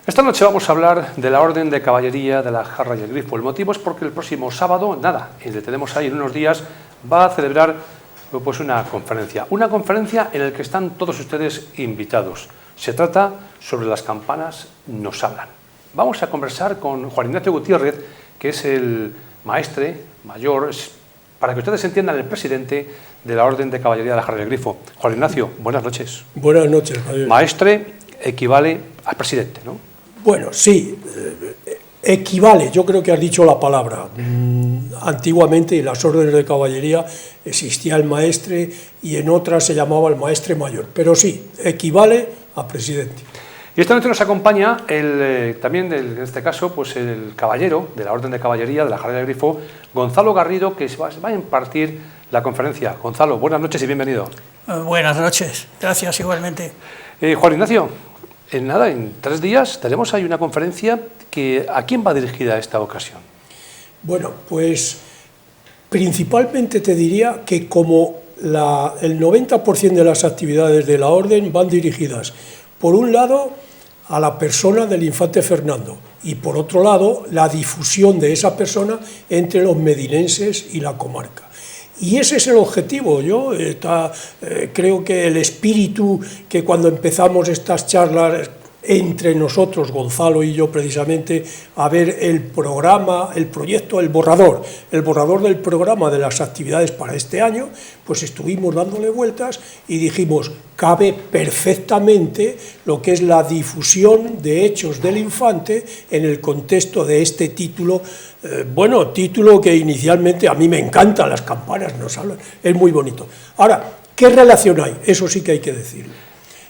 Esta noche vamos a hablar de la Orden de Caballería de la Jarra y el Grifo. El motivo es porque el próximo sábado, y le tenemos ahí en unos días, va a celebrar pues una conferencia en la que están todos ustedes invitados. Se trata sobre las campanas nos hablan. Vamos a conversar con Juan Ignacio Gutiérrez, que es el maestre mayor, para que ustedes entiendan, el presidente de la Orden de Caballería de la Jarra y el Grifo. Juan Ignacio, buenas noches. Buenas noches, Javier. Maestre equivale al presidente, ¿no? Bueno, sí, equivale, yo creo que has dicho la palabra. Antiguamente en las órdenes de caballería existía el maestre y en otras se llamaba el maestre mayor, pero sí, equivale a presidente. Y esta noche nos acompaña también, en este caso, pues el caballero de la Orden de Caballería de la Jarra y el Grifo, Gonzalo Garrido, que va a impartir la conferencia. Gonzalo, buenas noches y bienvenido. Buenas noches, gracias igualmente. Juan Ignacio, en 3 días tenemos ahí una conferencia que ¿a quién va dirigida esta ocasión? Bueno, pues principalmente te diría que como el 90% de las actividades de la Orden van dirigidas, por un lado, a la persona del infante Fernando y por otro lado, la difusión de esa persona entre los medinenses y la comarca. Y ese es el objetivo. Yo creo que el espíritu que cuando empezamos estas charlas entre nosotros, Gonzalo y yo precisamente, a ver el programa, el proyecto, el borrador del programa de las actividades para este año, pues estuvimos dándole vueltas y dijimos, cabe perfectamente lo que es la difusión de hechos del infante en el contexto de este título, título que inicialmente a mí me encanta, las campanas nos hablan, es muy bonito. Ahora, ¿qué relación hay? Eso sí que hay que decirlo.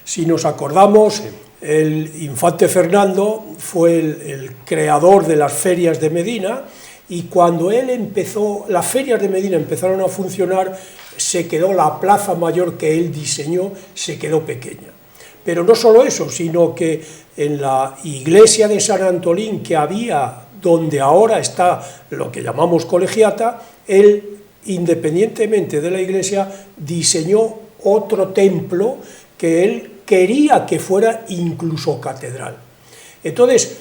Si nos acordamos, el infante Fernando fue el creador de las ferias de Medina y cuando él empezó, las ferias de Medina empezaron a funcionar, se quedó la plaza mayor que él diseñó, se quedó pequeña. Pero no solo eso, sino que en la iglesia de San Antolín que había, donde ahora está lo que llamamos colegiata, él, independientemente de la iglesia, diseñó otro templo que él quería que fuera incluso catedral. Entonces,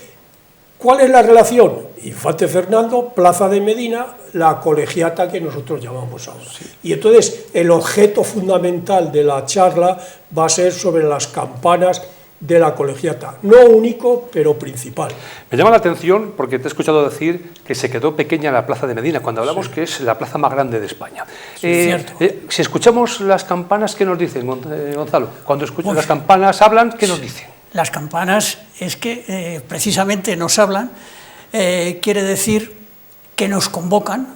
¿cuál es la relación? Infante Fernando, Plaza de Medina, la colegiata que nosotros llamamos ahora. Sí. Y entonces el objeto fundamental de la charla va a ser sobre las campanas de la colegiata, no único, pero principal. Me llama la atención porque te he escuchado decir que se quedó pequeña la Plaza de Medina, cuando hablamos que es la plaza más grande de España. Sí, cierto. Si escuchamos las campanas, ¿qué nos dicen, Gonzalo? Cuando escuchas las campanas hablan, ¿qué nos dicen? Las campanas es que precisamente nos hablan, quiere decir que nos convocan.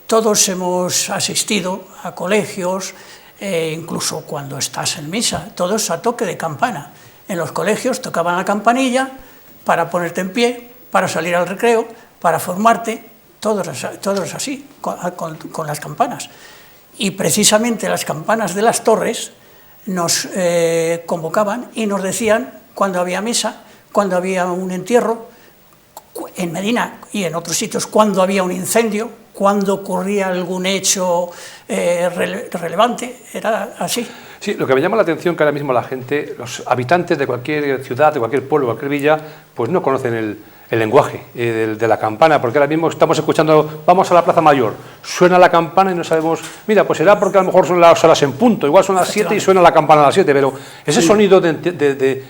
Todos hemos asistido a colegios, incluso cuando estás en misa, todo es a toque de campana. En los colegios tocaban la campanilla para ponerte en pie, para salir al recreo, para formarte, todo es así, con las campanas. Y precisamente las campanas de las torres nos convocaban y nos decían cuando había misa, cuando había un entierro, en Medina y en otros sitios, cuando había un incendio, cuando ocurría algún hecho relevante, era así. Sí, lo que me llama la atención que ahora mismo la gente, los habitantes de cualquier ciudad, de cualquier pueblo, de cualquier villa, pues no conocen el lenguaje de la campana, porque ahora mismo estamos escuchando, vamos a la Plaza Mayor, suena la campana y no sabemos, mira, pues será porque a lo mejor son las horas en punto, igual son las 7 y suena la campana a las 7, pero ese sonido de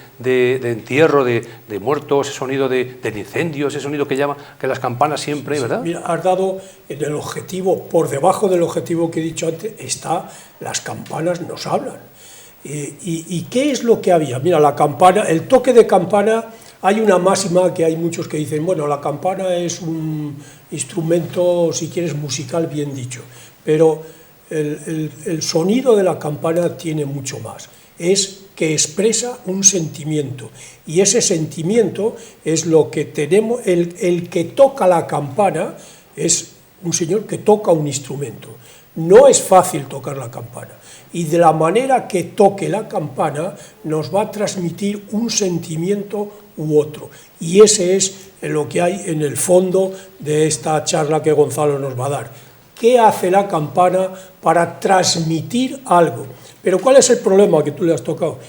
entierro, de muertos, ese sonido del incendio, ese sonido que llama, que las campanas siempre, ¿verdad? Mira, has dado en el objetivo, por debajo del objetivo que he dicho antes, está las campanas nos hablan. ¿Y qué es lo que había? Mira, la campana, el toque de campana. Hay una máxima que hay muchos que dicen, bueno, la campana es un instrumento, si quieres, musical, bien dicho, pero el sonido de la campana tiene mucho más, es que expresa un sentimiento, y ese sentimiento es lo que tenemos, el que toca la campana es un señor que toca un instrumento. No es fácil tocar la campana, y de la manera que toque la campana nos va a transmitir un sentimiento u otro, y ese es lo que hay en el fondo de esta charla que Gonzalo nos va a dar. ¿Qué hace la campana para transmitir algo? Pero ¿cuál es el problema que tú le has tocado?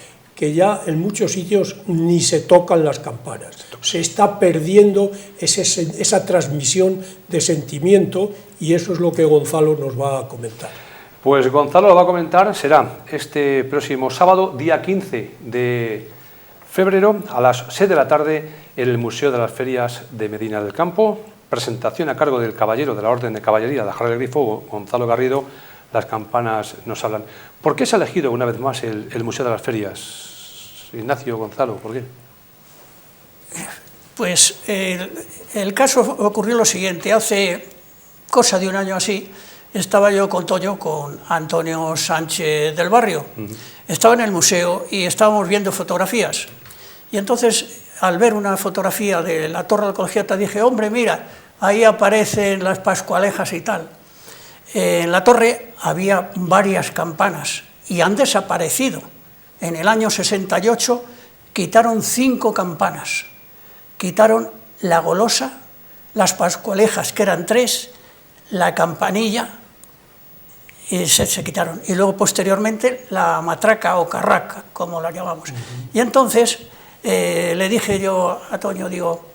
que ya en muchos sitios ni se tocan las campanas. Se está perdiendo esa transmisión de sentimiento, y eso es lo que Gonzalo nos va a comentar. Pues Gonzalo lo va a comentar, será este próximo sábado, día 15 de febrero, a las 6 de la tarde, en el Museo de las Ferias de Medina del Campo. Presentación a cargo del caballero de la Orden de Caballería de la Jarra del Grifo, Gonzalo Garrido. Las campanas nos hablan. ¿Por qué se ha elegido una vez más el Museo de las Ferias? Ignacio, Gonzalo, ¿por qué? Pues el caso ocurrió lo siguiente. Hace cosa de un año así, estaba yo con Toño, con Antonio Sánchez del Barrio. Estaba en el museo y estábamos viendo fotografías. Y entonces, al ver una fotografía de la Torre de la Colegiata, dije, hombre, mira, ahí aparecen las pascualejas y tal. En la torre había varias campanas y han desaparecido. En el año 68 quitaron 5 campanas. Quitaron la golosa, las pascualejas, que eran 3, la campanilla, y se quitaron. Y luego, posteriormente, la matraca o carraca, como la llamamos. Y entonces le dije yo a Toño, digo,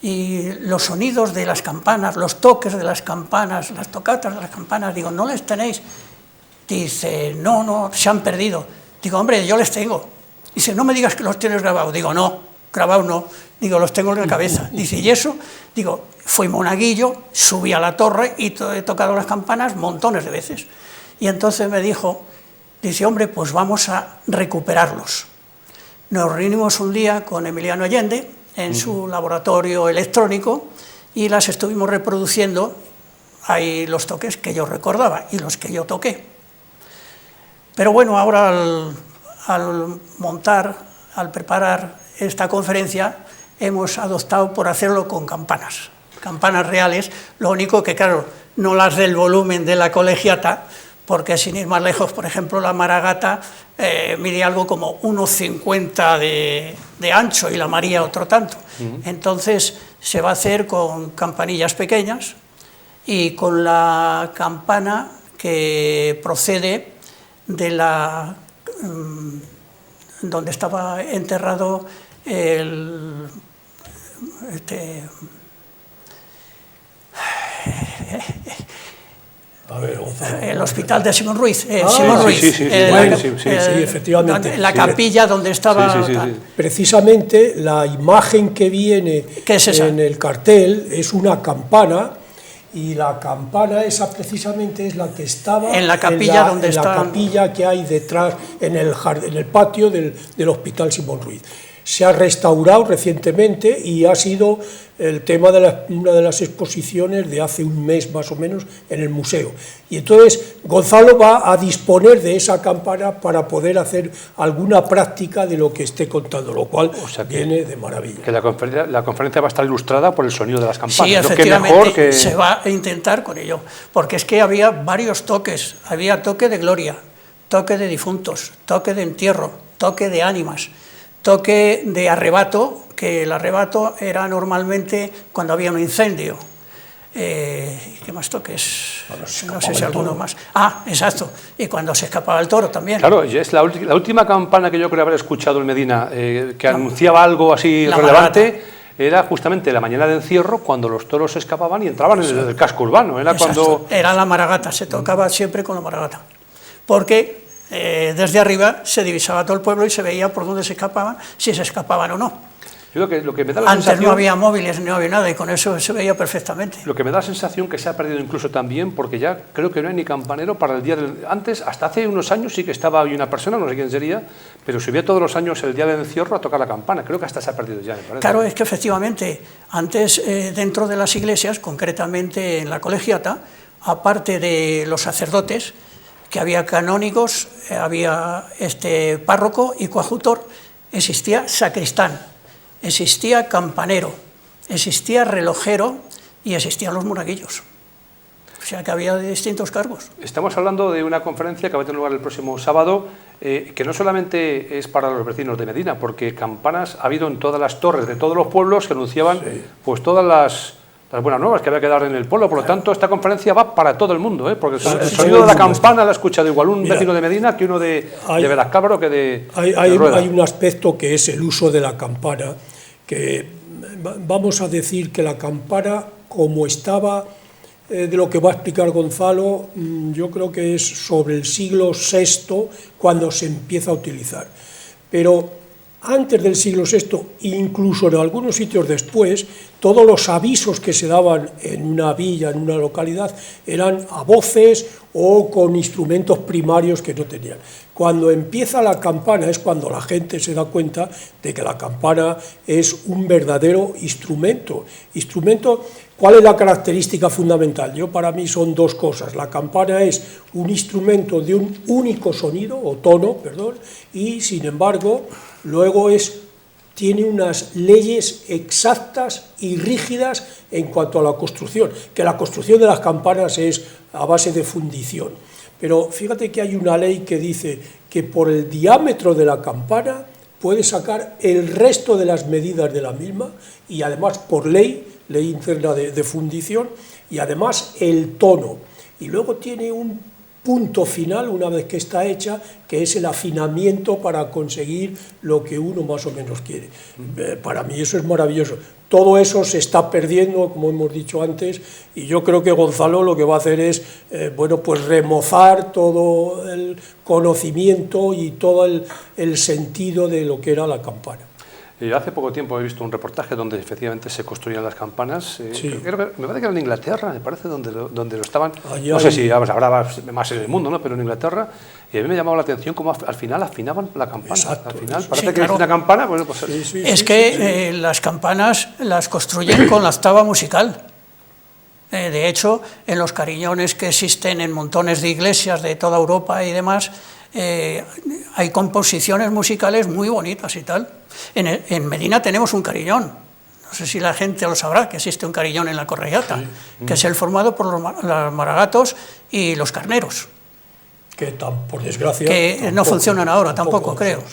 y los sonidos de las campanas, los toques de las campanas, las tocatas de las campanas, digo, ¿no les tenéis? Dice, no, se han perdido. Digo, hombre, yo les tengo. Dice, no me digas que los tienes grabados. Digo, no, grabados no. Digo, los tengo en la cabeza. Dice, ¿y eso? Digo, fui monaguillo, subí a la torre y he tocado las campanas montones de veces. Y entonces me dijo, dice, hombre, pues vamos a recuperarlos. Nos reunimos un día con Emiliano Allende en su laboratorio electrónico y las estuvimos reproduciendo, ahí los toques que yo recordaba y los que yo toqué. Pero bueno, ahora al montar, al preparar esta conferencia, hemos adoptado por hacerlo con campanas reales, lo único que, claro, no las del volumen de la Colegiata, porque sin ir más lejos, por ejemplo, la Maragata mide algo como 1,50 de ancho y la María otro tanto. Entonces se va a hacer con campanillas pequeñas y con la campana que procede de la donde estaba enterrado el hospital de Simón Ruiz. Simón Ruiz. Sí, efectivamente. La capilla donde estaba... Precisamente la imagen que viene en el cartel es una campana, y la campana esa precisamente es la que estaba en la capilla, la capilla que hay detrás, en el patio del Hospital Simón Ruiz. Se ha restaurado recientemente y ha sido el tema de una de las exposiciones de hace un mes más o menos en el museo. Y entonces Gonzalo va a disponer de esa campana para poder hacer alguna práctica de lo que esté contando, lo cual viene de maravilla. Que la conferencia va a estar ilustrada por el sonido de las campanas. Sí, efectivamente, se va a intentar con ello, porque es que había varios toques. Había toque de gloria, toque de difuntos, toque de entierro, toque de ánimas, toque de arrebato, que el arrebato era normalmente cuando había un incendio. ¿Qué más toques? No sé si alguno más. Ah, exacto. Y cuando se escapaba el toro también. Claro, es la última campana que yo creo haber escuchado en Medina, que anunciaba algo así relevante, Maragata. Era justamente la mañana de encierro, cuando los toros se escapaban y entraban en el casco urbano. Era la Maragata, se tocaba siempre con la Maragata. Porque desde arriba se divisaba todo el pueblo y se veía por dónde se escapaban, si se escapaban o no. Yo lo que me da la Antes sensación, no había móviles, no había nada, y con eso se veía perfectamente. Lo que me da la sensación que se ha perdido incluso también, porque ya creo que no hay ni campanero para el día del... Antes, hasta hace unos años sí que estaba ahí una persona, no sé quién sería, pero subía todos los años el día del encierro a tocar la campana. Creo que hasta se ha perdido ya, me parece. Claro, es que efectivamente, antes dentro de las iglesias, concretamente en la Colegiata, aparte de los sacerdotes, que había canónigos, había párroco y coadjutor, existía sacristán, existía campanero, existía relojero y existían los monaguillos. O sea que había distintos cargos. Estamos hablando de una conferencia que va a tener lugar el próximo sábado, que no solamente es para los vecinos de Medina, porque campanas ha habido en todas las torres de todos los pueblos que anunciaban pues todas las buenas nuevas que había que dar en el pueblo. Por lo tanto, esta conferencia va para todo el mundo, porque el Sí, sonido de la sí, campana lo ha escuchado igual un Mira, vecino de Medina que uno de Verascábaro que de hay Rueda. un aspecto que es el uso de la campana, que vamos a decir que la campana, como estaba, de lo que va a explicar Gonzalo, yo creo que es sobre el siglo VI cuando se empieza a utilizar. Pero antes del siglo VI, incluso en algunos sitios después, todos los avisos que se daban en una villa, en una localidad, eran a voces o con instrumentos primarios que no tenían. Cuando empieza la campana es cuando la gente se da cuenta de que la campana es un verdadero instrumento. ¿Cuál es la característica fundamental? Para mí son dos cosas. La campana es un instrumento de un único sonido, o tono, perdón, y sin embargo, luego tiene unas leyes exactas y rígidas en cuanto a la construcción, que la construcción de las campanas es a base de fundición. Pero fíjate que hay una ley que dice que por el diámetro de la campana puede sacar el resto de las medidas de la misma, y además por ley interna de fundición, y además el tono. Y luego tiene un punto final, una vez que está hecha, que es el afinamiento para conseguir lo que uno más o menos quiere. Para mí eso es maravilloso. Todo eso se está perdiendo, como hemos dicho antes, y yo creo que Gonzalo lo que va a hacer es, pues remozar todo el conocimiento y todo el sentido de lo que era la campana. Hace poco tiempo he visto un reportaje donde efectivamente se construían las campanas. Sí. Creo que, me parece que era en Inglaterra, me parece, donde lo estaban. No sé si habrá más en el mundo, ¿no? Pero en Inglaterra. Y a mí me llamaba la atención cómo al final afinaban la campana. Exacto. Al final parece Sí, que claro. es una campana. Bueno, pues, Es que las campanas las construyen con la octava musical. De hecho, en los carrillones que existen en montones de iglesias de toda Europa y demás, hay composiciones musicales muy bonitas y tal. En Medina tenemos un carillón, no sé si la gente lo sabrá, que existe un carillón en la Correata, que es el formado por los maragatos y los carneros. Que por desgracia... Que no funcionan ahora tampoco, creo.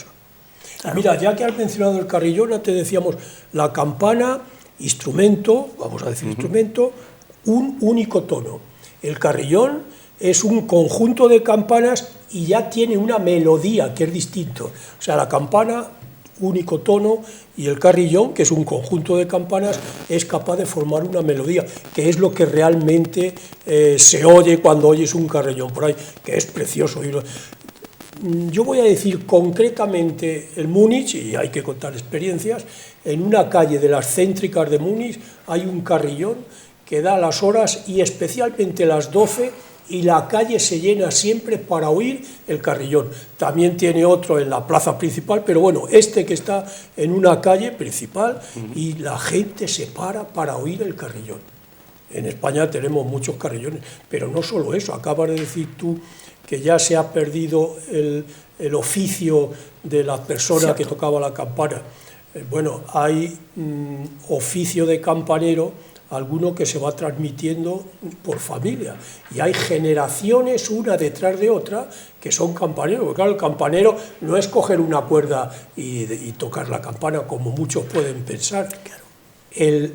Claro. Mira, ya que has mencionado el carillón, antes decíamos la campana, instrumento, vamos a decir instrumento, un único tono. El carillón es un conjunto de campanas y ya tiene una melodía que es distinto. O sea, la campana, único tono, y el carillón, que es un conjunto de campanas, es capaz de formar una melodía, que es lo que realmente se oye cuando oyes un carillón por ahí, que es precioso oírlo. Yo voy a decir concretamente en Múnich, y hay que contar experiencias, en una calle de las céntricas de Múnich hay un carillón que da las horas y especialmente las 12, y la calle se llena siempre para oír el carillón. También tiene otro en la plaza principal, pero bueno, este que está en una calle principal, y la gente se para oír el carillón. En España tenemos muchos carrillones, pero no solo eso, acabas de decir tú que ya se ha perdido el oficio de la persona que tocaba la campana. Bueno, hay oficio de campanero, alguno que se va transmitiendo por familia, y hay generaciones una detrás de otra que son campaneros, porque claro, el campanero no es coger una cuerda y tocar la campana como muchos pueden pensar. El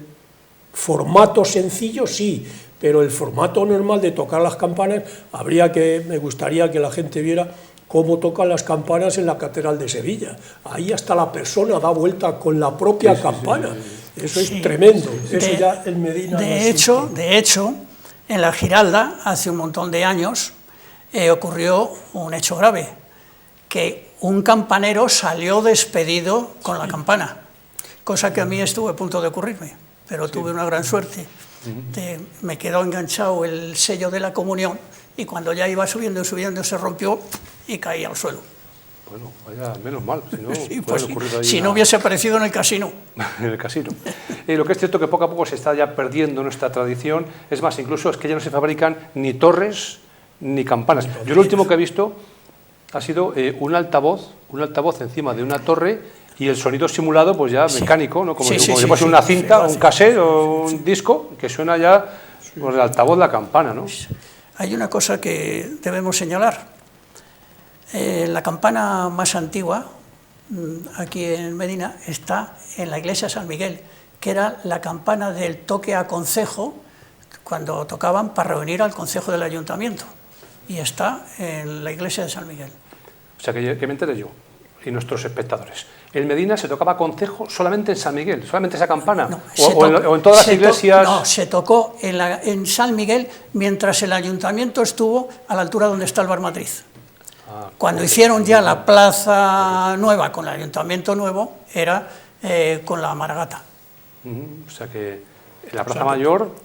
formato sencillo sí, pero el formato normal de tocar las campanas, me gustaría que la gente viera cómo tocan las campanas en la Catedral de Sevilla. Ahí hasta la persona da vuelta con la propia campana. Eso es tremendo. Eso ya en Medina de hecho, en la Giralda, hace un montón de años, ocurrió un hecho grave, que un campanero salió despedido con la campana, cosa que a mí estuvo a punto de ocurrirme, pero tuve una gran suerte. Me quedó enganchado el sello de la comunión, y cuando ya iba subiendo y subiendo se rompió y caí al suelo. Bueno, vaya, menos mal, si no, sí, pues, ahí si no hubiese aparecido en el casino. En el casino. Lo que es cierto que poco a poco se está ya perdiendo nuestra tradición, es más, incluso es que ya no se fabrican ni torres ni campanas. Yo lo último que he visto ha sido un altavoz encima de una torre, y el sonido simulado pues ya mecánico, ¿no? Como si fuese una cinta, un cassette o un disco, que suena ya por el altavoz la campana, ¿no? Hay una cosa que debemos señalar. La campana más antigua, aquí en Medina, está en la iglesia de San Miguel, que era la campana del toque a concejo, cuando tocaban para reunir al concejo del ayuntamiento, y está en la iglesia de San Miguel. O sea, que me entere yo y nuestros espectadores. En Medina se tocaba concejo solamente en San Miguel, solamente esa campana, No, o en todas las iglesias. No, se tocó en San Miguel mientras el ayuntamiento estuvo a la altura donde está el Bar Matriz. Cuando hicieron ya la plaza nueva con el ayuntamiento nuevo, era con la Maragata. O sea que en la Plaza Mayor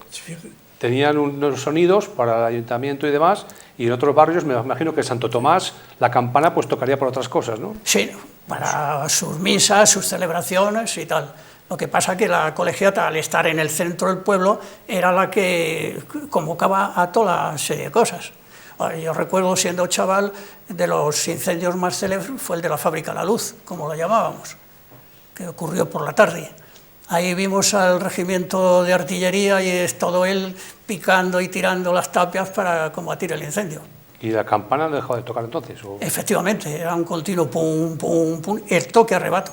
tenían unos sonidos para el ayuntamiento y demás, y en otros barrios me imagino que Santo Tomás, la campana pues tocaría por otras cosas, ¿no? Sí, para sus misas, sus celebraciones y tal. Lo que pasa que la colegiata, al estar en el centro del pueblo, era la que convocaba a toda la serie de cosas. Yo recuerdo, siendo chaval, de los incendios más célebres fue el de la Fábrica La Luz, como lo llamábamos, que ocurrió por la tarde. Ahí vimos al regimiento de artillería y es todo él picando y tirando las tapias para combatir el incendio. ¿Y la campana no dejó de tocar entonces? ¿O? Efectivamente, era un continuo pum, pum, pum, el toque a rebato.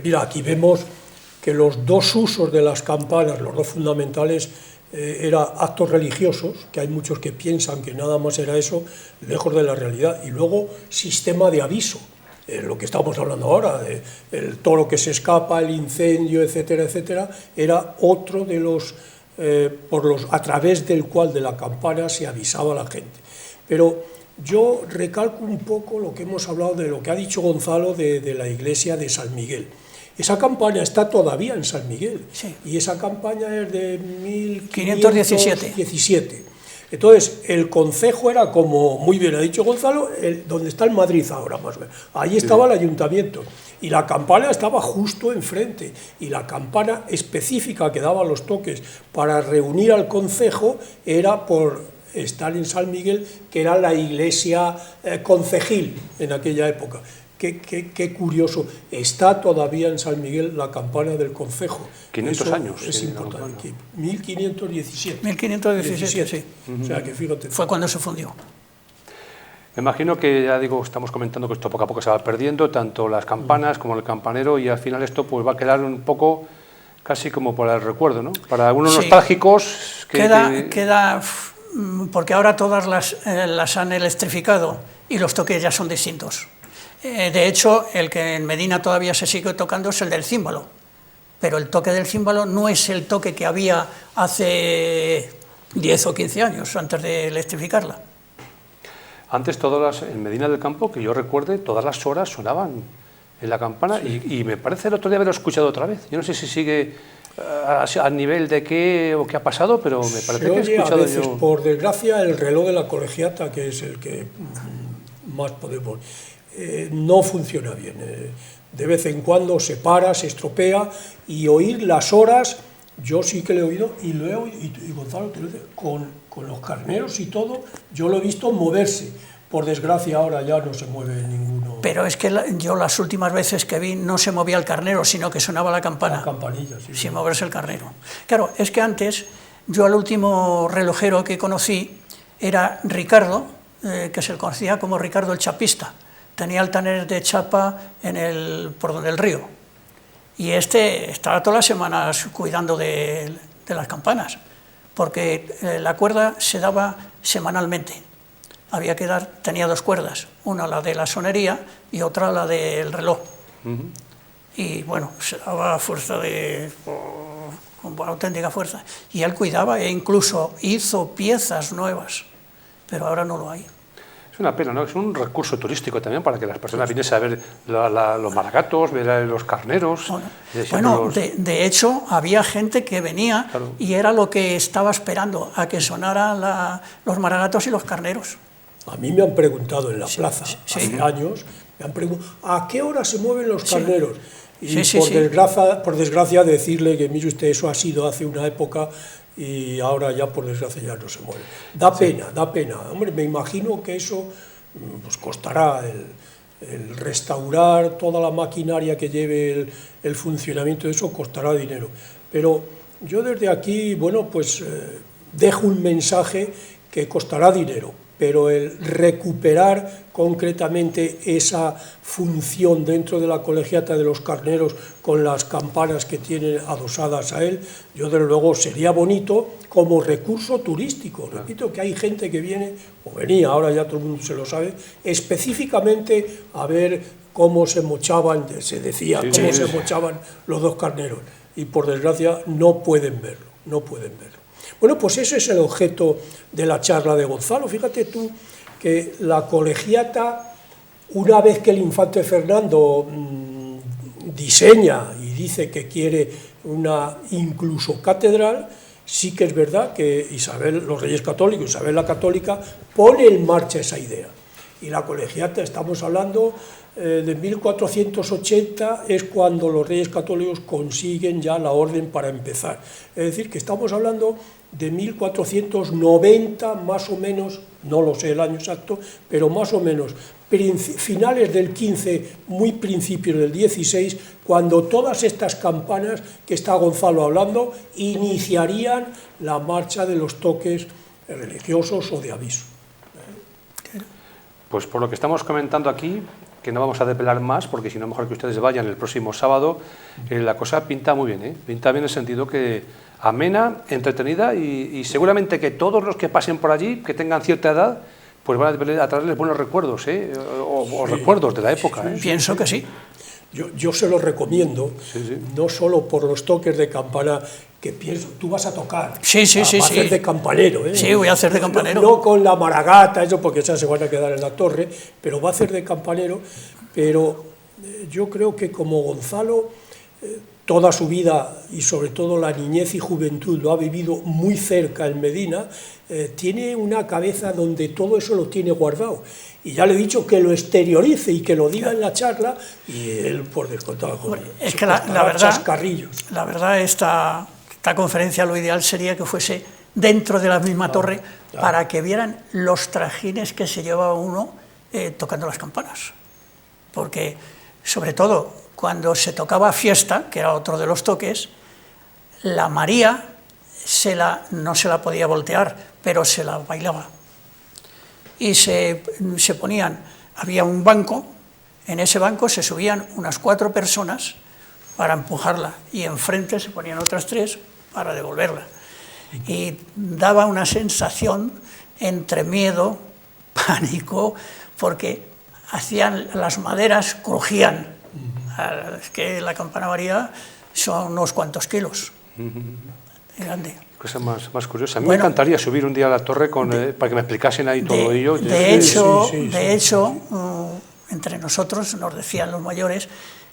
Mira, aquí vemos que los dos usos de las campanas, los dos fundamentales, eran actos religiosos, que hay muchos que piensan que nada más era eso, lejos de la realidad, y luego sistema de aviso. Lo que estamos hablando ahora, todo lo que se escapa, el incendio, etcétera, etcétera, era otro de los, a través del cual de la campana se avisaba a la gente. Pero yo recalco un poco lo que hemos hablado de lo que ha dicho Gonzalo de la iglesia de San Miguel. Esa campaña está todavía en San Miguel, sí. Y esa campaña es de 1517. Entonces, el concejo era, como muy bien ha dicho Gonzalo, donde está el Madrid ahora, más o menos. Ahí estaba el ayuntamiento, y la campana estaba justo enfrente, y la campana específica que daba los toques para reunir al concejo era por estar en San Miguel, que era la iglesia concejil en aquella época. Qué curioso, está todavía en San Miguel la campana del concejo. 500 años. Es importante. 1517. 1517, sí. O sea que fíjate. Fue cuando se fundió. Me imagino que, ya digo, estamos comentando que esto poco a poco se va perdiendo, tanto las campanas como el campanero, y al final esto pues va a quedar un poco casi como para el recuerdo, ¿no? Para algunos nostálgicos. Queda, porque ahora todas las han electrificado y los toques ya son distintos. De hecho, el que en Medina todavía se sigue tocando es el del címbalo, pero el toque del címbalo no es el toque que había hace 10 o 15 años, antes de electrificarla. Antes, en Medina del Campo, que yo recuerde, todas las horas sonaban en la campana, sí. y me parece el otro día haberlo escuchado otra vez. Yo no sé si sigue a nivel de qué o qué ha pasado, pero me parece que he escuchado a veces, yo. Por desgracia, el reloj de la colegiata, que es el que más podemos... no funciona bien. De vez en cuando se para, se estropea, y oír las horas, yo sí que lo he oído, y lo he oído, y Gonzalo, con los carneros y todo, yo lo he visto moverse. Por desgracia ahora ya no se mueve ninguno. Pero es que yo las últimas veces que vi no se movía el carnero, sino que sonaba la campana. La campanilla, sí. Sin moverse el carnero. Claro, es que antes, yo al último relojero que conocí era Ricardo, que se le conocía como Ricardo el Chapista. Tenía altaneres de chapa por donde el río, y estaba todas las semanas cuidando de las campanas, porque la cuerda se daba semanalmente. Tenía dos cuerdas, una la de la sonería y otra la del reloj. Y bueno, se daba fuerza con auténtica fuerza, y él cuidaba e incluso hizo piezas nuevas, pero ahora no lo hay. Es una pena, ¿no? Es un recurso turístico también para que las personas viniesen a ver los maragatos, ver los carneros. Bueno, de hecho, había gente que venía, claro, y era lo que estaba esperando, a que sonaran los maragatos y los carneros. A mí me han preguntado en la plaza, hace años, me han preguntado, ¿a qué hora se mueven los carneros? Y por desgracia decirle que, mire usted, eso ha sido hace una época, y ahora ya por desgracia ya no se mueve. Da pena. Hombre, me imagino que eso pues costará el restaurar toda la maquinaria que lleve el funcionamiento de eso, costará dinero. Pero yo desde aquí, bueno, pues dejo un mensaje que costará dinero, pero el recuperar concretamente esa función dentro de la colegiata de los carneros con las campanas que tienen adosadas a él, yo desde luego sería bonito como recurso turístico. Repito que hay gente que viene, o venía, ahora ya todo el mundo se lo sabe, específicamente a ver cómo se mochaban, se decía, cómo se mochaban los dos carneros, y por desgracia no pueden verlo, no pueden verlo. Bueno, pues ese es el objeto de la charla de Gonzalo. Fíjate tú que la colegiata, una vez que el infante Fernando diseña y dice que quiere una incluso catedral, sí que es verdad que Isabel, los Reyes Católicos, Isabel la Católica, pone en marcha esa idea. Y la colegiata, estamos hablando de 1480, es cuando los Reyes Católicos consiguen ya la orden para empezar. Es decir, que estamos hablando de 1490, más o menos, no lo sé el año exacto, pero más o menos, finales del 15, muy principios del 16, cuando todas estas campanas que está Gonzalo hablando iniciarían la marcha de los toques religiosos o de aviso. Pues por lo que estamos comentando aquí, que no vamos a depelar más, porque si no, mejor que ustedes vayan el próximo sábado, la cosa pinta muy bien, pinta bien en el sentido que amena, entretenida y seguramente que todos los que pasen por allí, que tengan cierta edad, pues van a traerles buenos recuerdos, o recuerdos de la época. Pienso que sí. Yo se lo recomiendo, no solo por los toques de campana, que pienso, tú vas a tocar, sí, vas a hacer de campanero. Sí, voy a hacer de campanero. No con la maragata, eso porque esas se van a quedar en la torre, pero va a hacer de campanero. Pero yo creo que como Gonzalo, toda su vida y sobre todo la niñez y juventud lo ha vivido muy cerca en Medina, tiene una cabeza donde todo eso lo tiene guardado. Y ya le he dicho que lo exteriorice y que lo diga en la charla, y él, por descontado, es que la verdad, chascarrillos. La verdad, esta conferencia lo ideal sería que fuese dentro de la misma torre, para que vieran los trajines que se llevaba uno tocando las campanas. Porque, sobre todo, cuando se tocaba fiesta, que era otro de los toques, la María no se la podía voltear, pero se la bailaba. Y se ponían, había un banco, en ese banco se subían unas 4 personas para empujarla, y enfrente se ponían otras 3 para devolverla. Y daba una sensación entre miedo, pánico, porque las maderas crujían. Es que la campana María son unos cuantos kilos. Grande. Cosa más curiosa. A mí me encantaría subir un día a la torre para que me explicasen ahí todo ello. De hecho, entre nosotros nos decían los mayores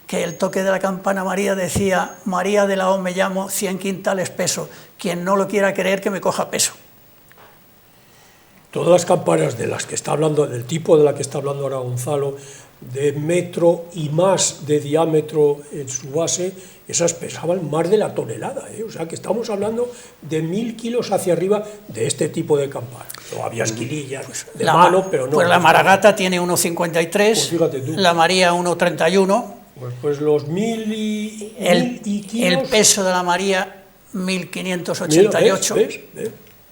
que el toque de la campana María decía: María de la O me llamo, 100 quintales peso, quien no lo quiera creer que me coja peso. Todas las campanas de las que está hablando, del tipo de la que está hablando ahora Gonzalo, de metro y más de diámetro en su base, esas pesaban más de la tonelada, O sea que estamos hablando de 1000 kilos hacia arriba de este tipo de campana. No había esquilillas de mano, pero no. Pues la Maragata tiene 1,53, pues fíjate tú. La María 1,31. Pues los 1000 y kilos. El peso de la María, 1588. ¿Ves?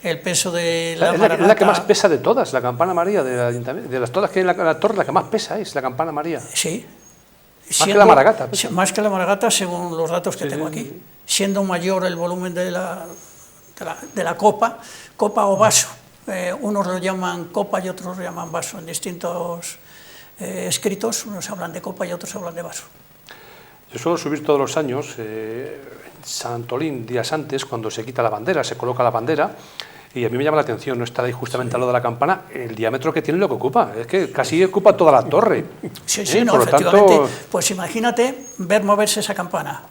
El peso de la Maragata. Es la que más pesa de todas, la campana María del ayuntamiento. De las todas que hay en la torre, la que más pesa es la campana María. Sí. Más que la Maragata. Más que la Maragata, según los datos que tengo aquí. Siendo mayor el volumen de la copa o vaso. Unos lo llaman copa y otros lo llaman vaso. En distintos escritos, unos hablan de copa y otros hablan de vaso. Yo suelo subir todos los años, San Antolín, días antes, cuando se quita la bandera, se coloca la bandera, y a mí me llama la atención, no estar ahí justamente al lado de la campana, el diámetro que tiene lo que ocupa, es que casi ocupa toda la torre. Sí, no, por efectivamente, tanto... pues imagínate ver moverse esa campana,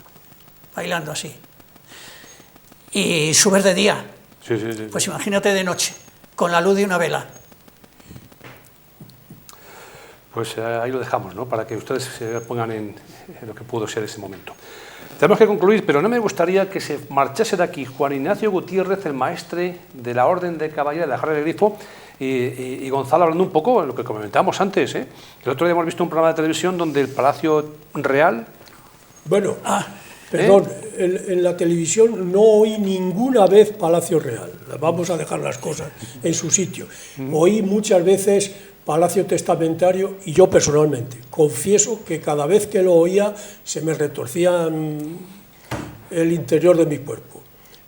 bailando así, y subir de día, pues imagínate de noche, con la luz de una vela. Pues ahí lo dejamos, ¿no? Para que ustedes se pongan en lo que pudo ser ese momento. Tenemos que concluir, pero no me gustaría que se marchase de aquí Juan Ignacio Gutiérrez, el maestre de la Orden de Caballería de la Jarra del Grifo, y Gonzalo hablando un poco de lo que comentábamos antes. El otro día hemos visto un programa de televisión donde el Palacio Real... Bueno, Perdón, en la televisión no oí ninguna vez Palacio Real. Vamos a dejar las cosas en su sitio. Oí muchas veces Palacio Testamentario y yo personalmente confieso que cada vez que lo oía se me retorcía el interior de mi cuerpo.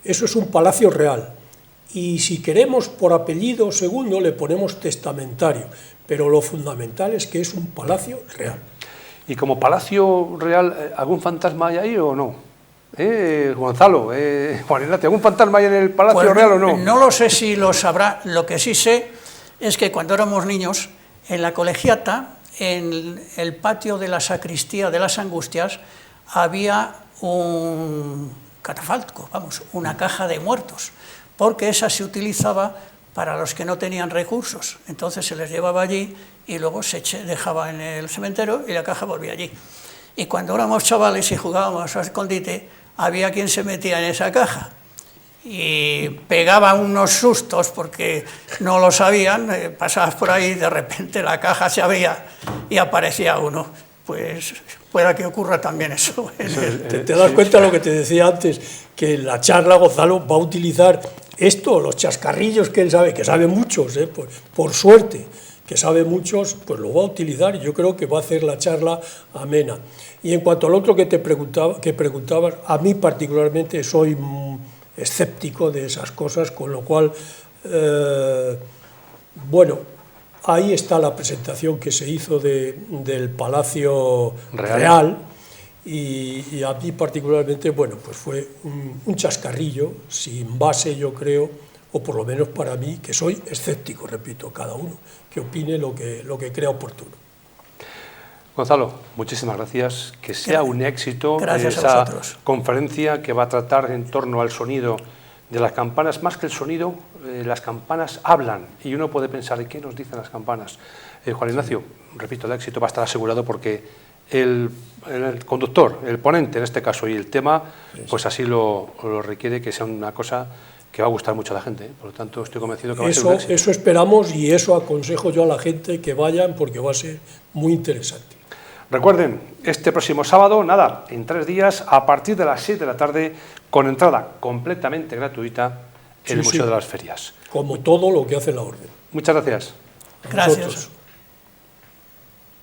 Eso es un Palacio Real. Y si queremos por apellido segundo le ponemos testamentario, pero lo fundamental es que es un palacio real. ¿Y como palacio real algún fantasma hay ahí o no? Gonzalo, Juan Ignacio, ¿algún fantasma hay en el palacio Pues real o no? No lo sé si lo sabrá, lo que sí sé es que cuando éramos niños, en la colegiata, en el patio de la sacristía de las Angustias, había un catafalco, vamos, una caja de muertos, porque esa se utilizaba para los que no tenían recursos. Entonces se les llevaba allí y luego se dejaba en el cementerio y la caja volvía allí. Y cuando éramos chavales y jugábamos a escondite, había quien se metía en esa caja y pegaba unos sustos porque no lo sabían, pasabas por ahí y de repente la caja se abría y aparecía uno. Pues pueda que ocurra también eso. ¿Te das cuenta de lo que te decía antes? Que en la charla Gonzalo va a utilizar esto, los chascarrillos que él sabe, que sabe muchos, por suerte, que sabe muchos, pues lo va a utilizar y yo creo que va a hacer la charla amena. Y en cuanto al otro que preguntabas, a mí particularmente soy escéptico de esas cosas, con lo cual, bueno, ahí está la presentación que se hizo del Palacio Real y a mí particularmente, bueno, pues fue un chascarrillo sin base, yo creo, o por lo menos para mí, que soy escéptico, repito, cada uno que opine lo que crea oportuno. Gonzalo, muchísimas gracias, que sea un éxito esa conferencia que va a tratar en torno al sonido de las campanas. Más que el sonido, las campanas hablan y uno puede pensar, ¿y qué nos dicen las campanas? Juan Ignacio, repito, el éxito va a estar asegurado porque el conductor, el ponente en este caso y el tema, pues así lo requiere, que sea una cosa que va a gustar mucho a la gente. Por lo tanto, estoy convencido que va a ser un éxito. Eso esperamos y eso aconsejo yo a la gente que vayan porque va a ser muy interesante. Recuerden, este próximo sábado, nada, en 3 días, a partir de las 6 de la tarde, con entrada completamente gratuita en el Museo de las Ferias. Como todo lo que hace la Orden. Muchas gracias. Gracias.